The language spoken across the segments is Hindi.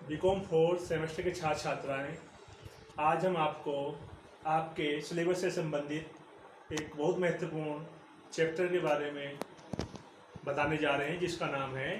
बीकॉम 4 सेमेस्टर के छात्र छात्राएं, आज हम आपको आपके सिलेबस से संबंधित एक बहुत महत्वपूर्ण चैप्टर के बारे में बताने जा रहे हैं, जिसका नाम है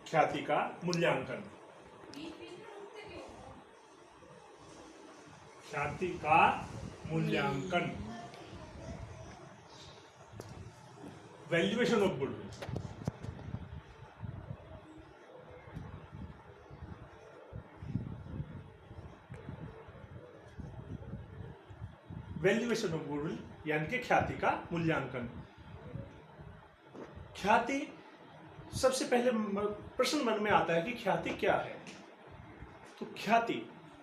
ख्याति का मूल्यांकन। ख्याति का मूल्यांकन, valuation of goodwill. Valuation of goodwill यानी कि ख्याति का मूल्यांकन। ख्याति, सबसे पहले प्रश्न मन में आता है कि ख्याति क्या है। तो ख्याति,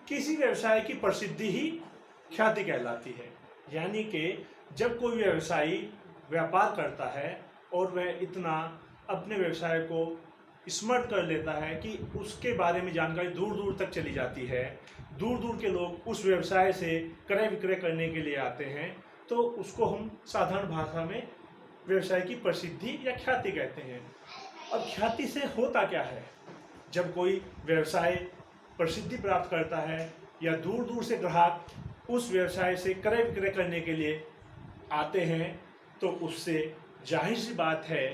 किसी व्यवसाय की प्रसिद्धि ही ख्याति कहलाती है। यानी कि जब कोई व्यवसायी व्यापार करता है और वह इतना अपने व्यवसाय को स्मार्ट कर लेता है कि उसके बारे में जानकारी दूर दूर तक चली जाती है, दूर दूर के लोग उस व्यवसाय से क्रय विक्रय करने के लिए आते हैं, तो उसको हम साधारण भाषा में व्यवसाय की प्रसिद्धि या ख्याति कहते हैं। अब ख्याति से होता क्या है? जब कोई व्यवसाय प्रसिद्धि प्राप्त करता है या दूर दूर से ग्राहक उस व्यवसाय से क्रय विक्रय करने के लिए आते हैं, तो उससे जाहिर सी बात है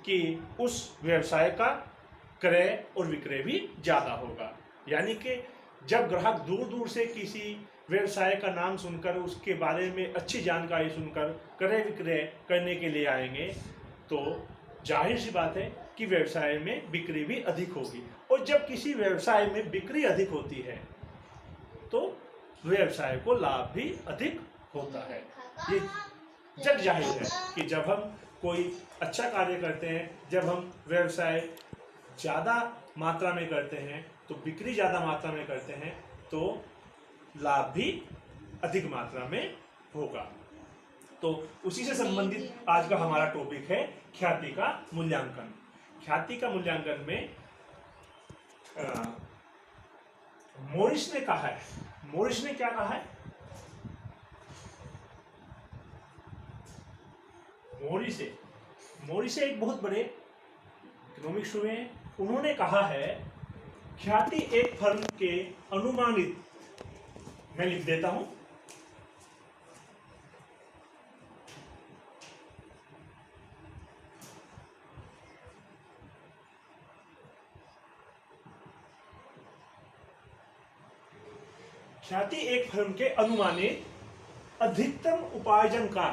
कि उस व्यवसाय का क्रय और विक्रय भी ज़्यादा होगा। यानी कि जब ग्राहक दूर दूर से किसी व्यवसाय का नाम सुनकर, उसके बारे में अच्छी जानकारी सुनकर क्रय विक्रय करने के लिए आएंगे, तो जाहिर सी बात है कि व्यवसाय में बिक्री भी अधिक होगी। और जब किसी व्यवसाय में बिक्री अधिक होती है तो व्यवसाय को लाभ भी अधिक होता है। ये जग जाहिर है कि जब हम कोई अच्छा कार्य करते हैं, जब हम व्यवसाय ज़्यादा मात्रा में करते हैं, तो बिक्री ज़्यादा मात्रा में करते हैं, तो लाभ भी अधिक मात्रा में होगा। तो उसी से संबंधित आज का हमारा टॉपिक है ख्याति का मूल्यांकन। ख्याति का मूल्यांकन में मोरिस ने कहा है, मोरिस ने क्या कहा है? मोरिस एक बहुत बड़े इकोनॉमिक्स हुए हैं। उन्होंने कहा है ख्याति एक फर्म के अनुमानित, मैं लिख देता हूं, ख्याति एक फर्म के अनुमानित अधिकतम उपार्जन का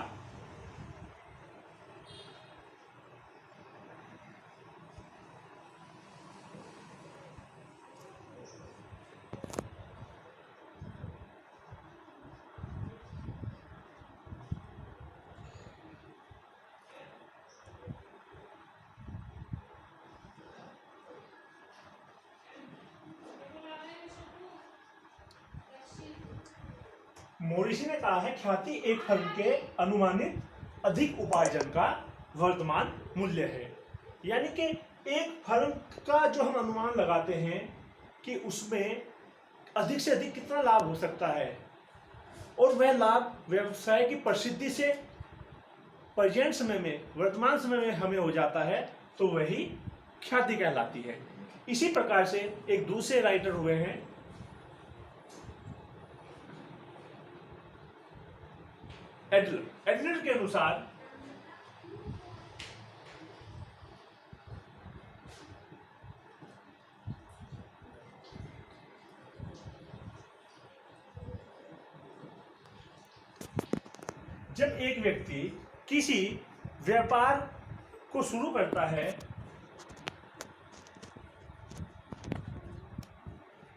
मोरिसी ने कहा है ख्याति एक फर्म के अनुमानित अधिक उपार्जन का वर्तमान मूल्य है। यानी कि एक फर्म का जो हम अनुमान लगाते हैं कि उसमें अधिक से अधिक कितना लाभ हो सकता है, और वह लाभ व्यवसाय की प्रसिद्धि से प्रेजेंट समय में, वर्तमान समय में हमें हो जाता है, तो वही ख्याति कहलाती है। इसी प्रकार से एक दूसरे राइटर हुए हैं एडलर के अनुसार जब एक व्यक्ति किसी व्यापार को शुरू करता है,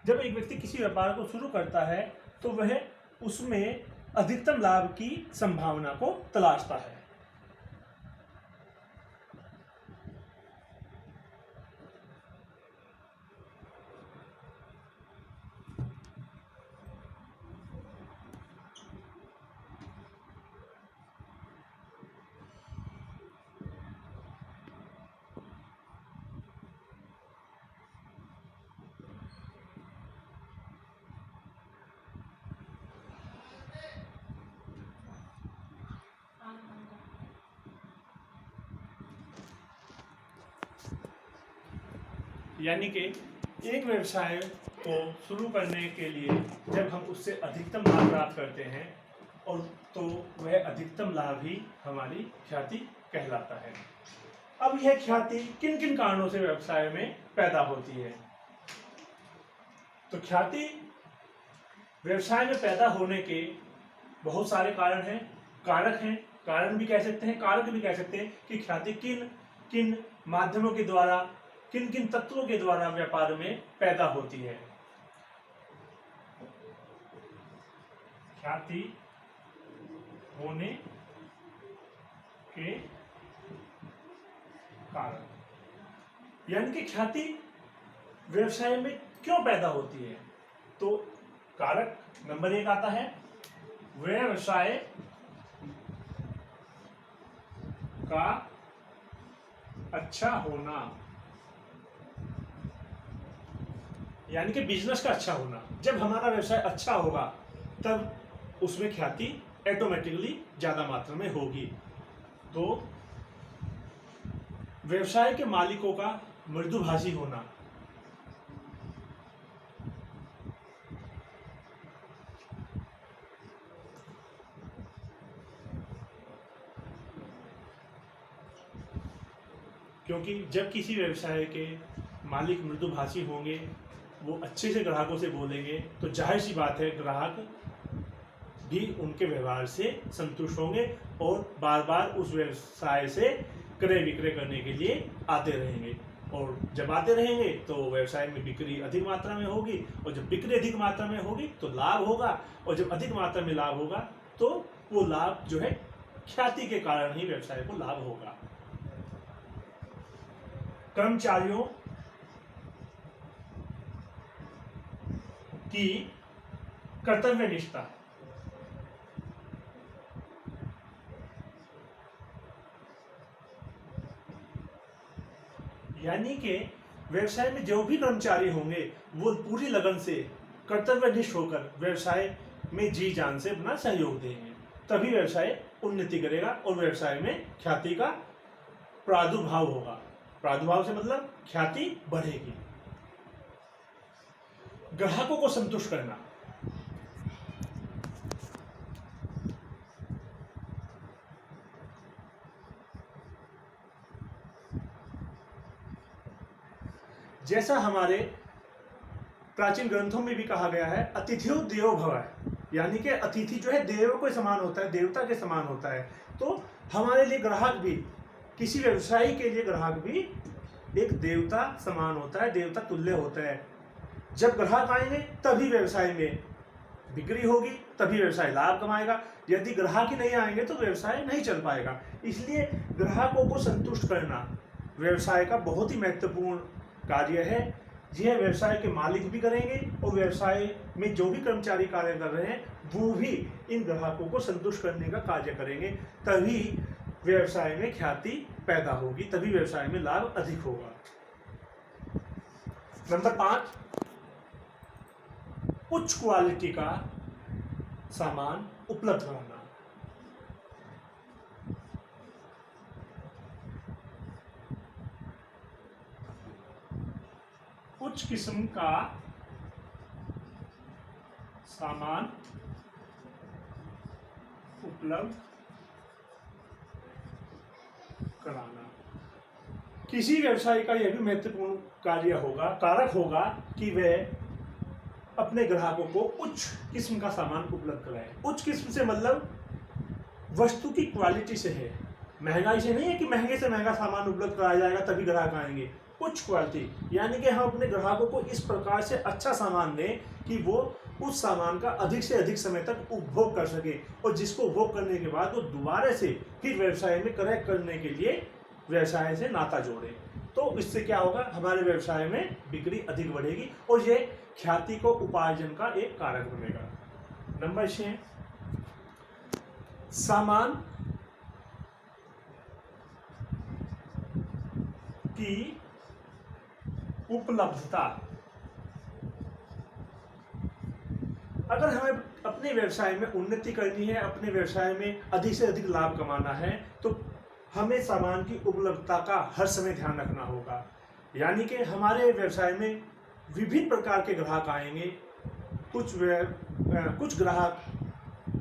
जब एक व्यक्ति किसी व्यापार को शुरू करता है, तो वह उसमें अधिकतम लाभ की संभावना को तलाशता है। यानी कि एक व्यवसाय को शुरू करने के लिए जब हम उससे अधिकतम लाभ प्राप्त करते हैं और तो वह अधिकतम लाभ ही हमारी ख्याति कहलाता है। अब यह ख्याति किन किन कारणों से व्यवसाय में पैदा होती है? तो ख्याति व्यवसाय में पैदा होने के बहुत सारे कारण हैं, कारक हैं, कारण भी कह सकते हैं, कारक भी कह सकते हैं कि ख्याति किन किन माध्यमों के द्वारा, किन किन तत्वों के द्वारा व्यापार में पैदा होती है। ख्याति होने के कारण, यानी कि ख्याति व्यवसाय में क्यों पैदा होती है? तो कारक नंबर 1 आता है व्यवसाय का अच्छा होना, यानी कि बिजनेस का अच्छा होना। जब हमारा व्यवसाय अच्छा होगा तब उसमें ख्याति ऑटोमेटिकली ज्यादा मात्रा में होगी। तो व्यवसाय के मालिकों का मृदुभाषी होना, क्योंकि जब किसी व्यवसाय के मालिक मृदुभाषी होंगे, वो अच्छे से ग्राहकों से बोलेंगे, तो जाहिर सी बात है ग्राहक भी उनके व्यवहार से संतुष्ट होंगे और बार बार उस व्यवसाय से क्रय विक्रय करने के लिए आते रहेंगे। और जब आते रहेंगे तो व्यवसाय में बिक्री अधिक मात्रा में होगी, और जब बिक्री अधिक मात्रा में होगी तो लाभ होगा, और जब अधिक मात्रा में लाभ होगा तो वो लाभ जो है ख्याति के कारण ही व्यवसाय को लाभ होगा। कर्मचारियों की कर्तव्य निष्ठा, यानी कि व्यवसाय में जो भी कर्मचारी होंगे वो पूरी लगन से कर्तव्यनिष्ठ होकर व्यवसाय में जी जान से अपना सहयोग देंगे, तभी व्यवसाय उन्नति करेगा और व्यवसाय में ख्याति का प्रादुर्भाव होगा। प्रादुर्भाव से मतलब ख्याति बढ़ेगी। ग्राहकों को संतुष्ट करना, जैसा हमारे प्राचीन ग्रंथों में भी कहा गया है, अतिथियो देवो भव, यानी कि अतिथि जो है देव के समान होता है, देवता के समान होता है। तो हमारे लिए ग्राहक भी, किसी व्यवसायी के लिए ग्राहक भी एक देवता समान होता है, देवता तुल्य होता है। जब ग्राहक आएंगे तभी व्यवसाय में बिक्री होगी, तभी व्यवसाय लाभ कमाएगा। यदि ग्राहक ही नहीं आएंगे तो व्यवसाय नहीं चल पाएगा। इसलिए ग्राहकों को संतुष्ट करना व्यवसाय का बहुत ही महत्वपूर्ण कार्य है। यह व्यवसाय के मालिक भी करेंगे और व्यवसाय में जो भी कर्मचारी कार्य कर रहे हैं वो भी इन ग्राहकों को संतुष्ट करने का कार्य करेंगे, तभी व्यवसाय में ख्याति पैदा होगी, तभी व्यवसाय में लाभ अधिक होगा। नंबर 5, उच्च क्वालिटी का सामान उपलब्ध कराना। उच्च किस्म का सामान उपलब्ध कराना। किसी व्यवसायी का यह भी महत्वपूर्ण कार्य होगा, कारक होगा कि वह अपने ग्राहकों को उच्च किस्म का सामान उपलब्ध कराए। उच्च किस्म से मतलब वस्तु की क्वालिटी से है, महंगाई से नहीं है कि महंगे से महंगा सामान उपलब्ध कराया जाएगा तभी ग्राहक आएंगे। उच्च क्वालिटी यानी कि हम अपने ग्राहकों को इस प्रकार से अच्छा सामान दें कि वो उस सामान का अधिक से अधिक समय तक उपभोग कर सके, और जिसको उपभोग करने के बाद वो दोबारा से फिर व्यवसाय में क्रय करने के लिए व्यवसाय से नाता जोड़े। तो इससे क्या होगा, हमारे व्यवसाय में बिक्री अधिक बढ़ेगी और ये ख्याति को उपार्जन का एक कारक बनेगा। नंबर 6, सामान की उपलब्धता। अगर हमें अपने व्यवसाय में उन्नति करनी है, अपने व्यवसाय में अधिक से अधिक लाभ कमाना है, तो हमें सामान की उपलब्धता का हर समय ध्यान रखना होगा। यानी कि हमारे व्यवसाय में विभिन्न प्रकार के ग्राहक आएंगे। कुछ ग्राहक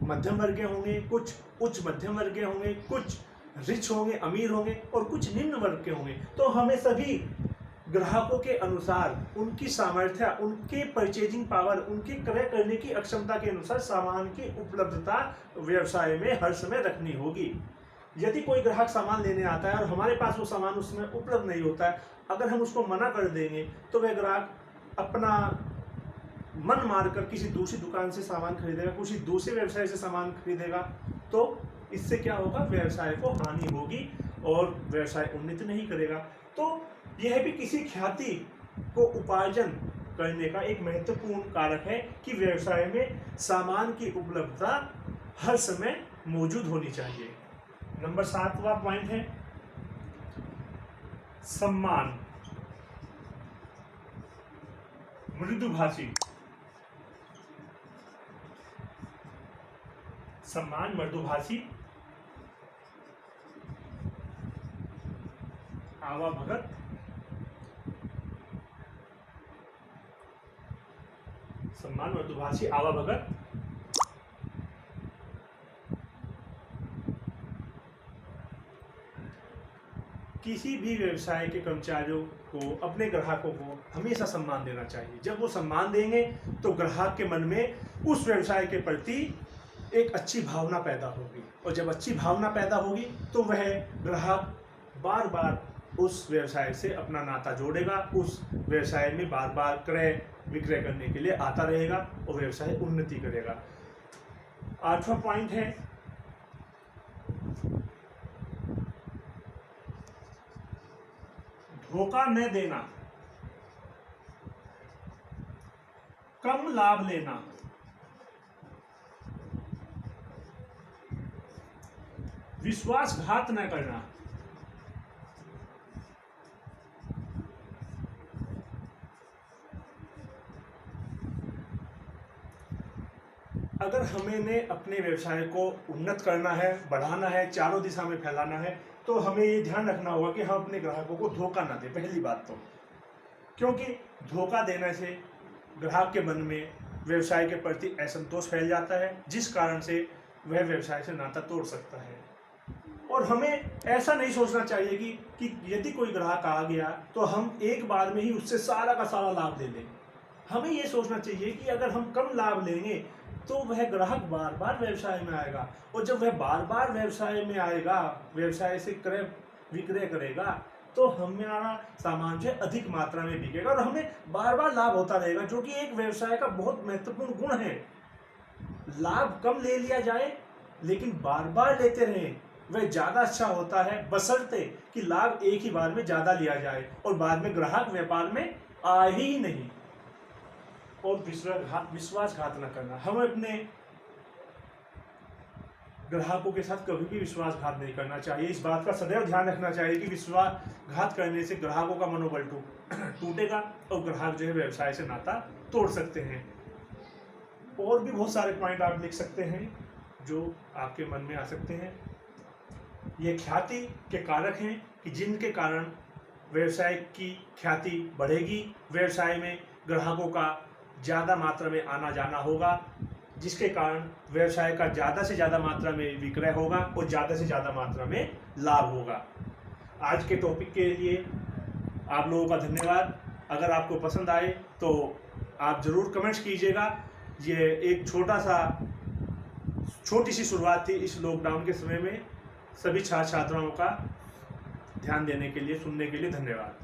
मध्यम वर्ग के होंगे, कुछ उच्च मध्यम वर्ग के होंगे, कुछ रिच होंगे, अमीर होंगे, और कुछ निम्न वर्ग के होंगे। तो हमें सभी ग्राहकों के अनुसार उनकी सामर्थ्य, उनके परचेजिंग पावर, उनके क्रय करने की अक्षमता के अनुसार सामान की उपलब्धता व्यवसाय में हर समय रखनी होगी। यदि कोई ग्राहक सामान लेने आता है और हमारे पास वो सामान उसमें उपलब्ध नहीं होता है, अगर हम उसको मना कर देंगे तो वह ग्राहक अपना मन मारकर किसी दूसरी दुकान से सामान खरीदेगा, किसी दूसरे व्यवसाय से सामान खरीदेगा। तो इससे क्या होगा, व्यवसाय को हानि होगी और व्यवसाय उन्नति नहीं करेगा। तो यह भी किसी ख्याति को उपार्जन करने का एक महत्वपूर्ण कारक है कि व्यवसाय में सामान की उपलब्धता हर समय मौजूद होनी चाहिए। नंबर 7वां पॉइंट है सम्मान। मृदुभाषी। सम्मान, मृदुभाषी, आवाभगत, सम्मान, मृदुभाषी, आवाभगत, किसी भी व्यवसाय के कर्मचारियों को, अपने ग्राहकों को हमेशा सम्मान देना चाहिए। जब वो सम्मान देंगे तो ग्राहक के मन में उस व्यवसाय के प्रति एक अच्छी भावना पैदा होगी, और जब अच्छी भावना पैदा होगी तो वह ग्राहक बार बार उस व्यवसाय से अपना नाता जोड़ेगा, उस व्यवसाय में बार बार क्रय विक्रय करने के लिए आता रहेगा और व्यवसाय उन्नति करेगा। 8वां पॉइंट है धोखा न देना, कम लाभ लेना, विश्वासघात न करना। अगर हमें अपने व्यवसाय को उन्नत करना है, बढ़ाना है, चारों दिशा में फैलाना है, तो हमें ये ध्यान रखना होगा कि हम अपने ग्राहकों को धोखा ना दें, पहली बात तो। क्योंकि धोखा देने से ग्राहक के मन में व्यवसाय के प्रति असंतोष फैल जाता है, जिस कारण से वह व्यवसाय से नाता तोड़ सकता है। और हमें ऐसा नहीं सोचना चाहिए कि यदि कोई ग्राहक आ गया तो हम एक बार में ही उससे सारा का सारा लाभ ले लें। हमें ये सोचना चाहिए कि अगर हम कम लाभ लेंगे तो वह ग्राहक बार बार व्यवसाय में आएगा, और जब वह बार बार व्यवसाय में आएगा, व्यवसाय से क्रय विक्रय करेगा, तो हमारा सामान जो है अधिक मात्रा में बिकेगा और हमें बार बार लाभ होता रहेगा, जो कि एक व्यवसाय का बहुत महत्वपूर्ण गुण है। लाभ कम ले लिया जाए लेकिन बार बार लेते रहें, वह ज्यादा अच्छा होता है, बशर्ते कि लाभ एक ही बार में ज्यादा लिया जाए और बाद में ग्राहक व्यापार में आ ही नहीं। और विश्वासघात न करना, हमें अपने ग्राहकों के साथ कभी भी विश्वासघात नहीं करना चाहिए। इस बात का सदैव ध्यान रखना चाहिए कि विश्वासघात करने से ग्राहकों का मनोबल टूटेगा और ग्राहक जो है व्यवसाय से नाता तोड़ सकते हैं। और भी बहुत सारे पॉइंट आप लिख सकते हैं जो आपके मन में आ सकते हैं। ये ख्याति के कारक हैं कि जिनके कारण व्यवसाय की ख्याति बढ़ेगी, व्यवसाय में ग्राहकों का ज़्यादा मात्रा में आना जाना होगा, जिसके कारण व्यवसाय का ज़्यादा से ज़्यादा मात्रा में विक्रय होगा और ज़्यादा से ज़्यादा मात्रा में लाभ होगा। आज के टॉपिक के लिए आप लोगों का धन्यवाद। अगर आपको पसंद आए तो आप ज़रूर कमेंट्स कीजिएगा। ये एक छोटी सी शुरुआत थी इस लॉकडाउन के समय में। सभी छात्र छात्राओं का ध्यान देने के लिए, सुनने के लिए धन्यवाद।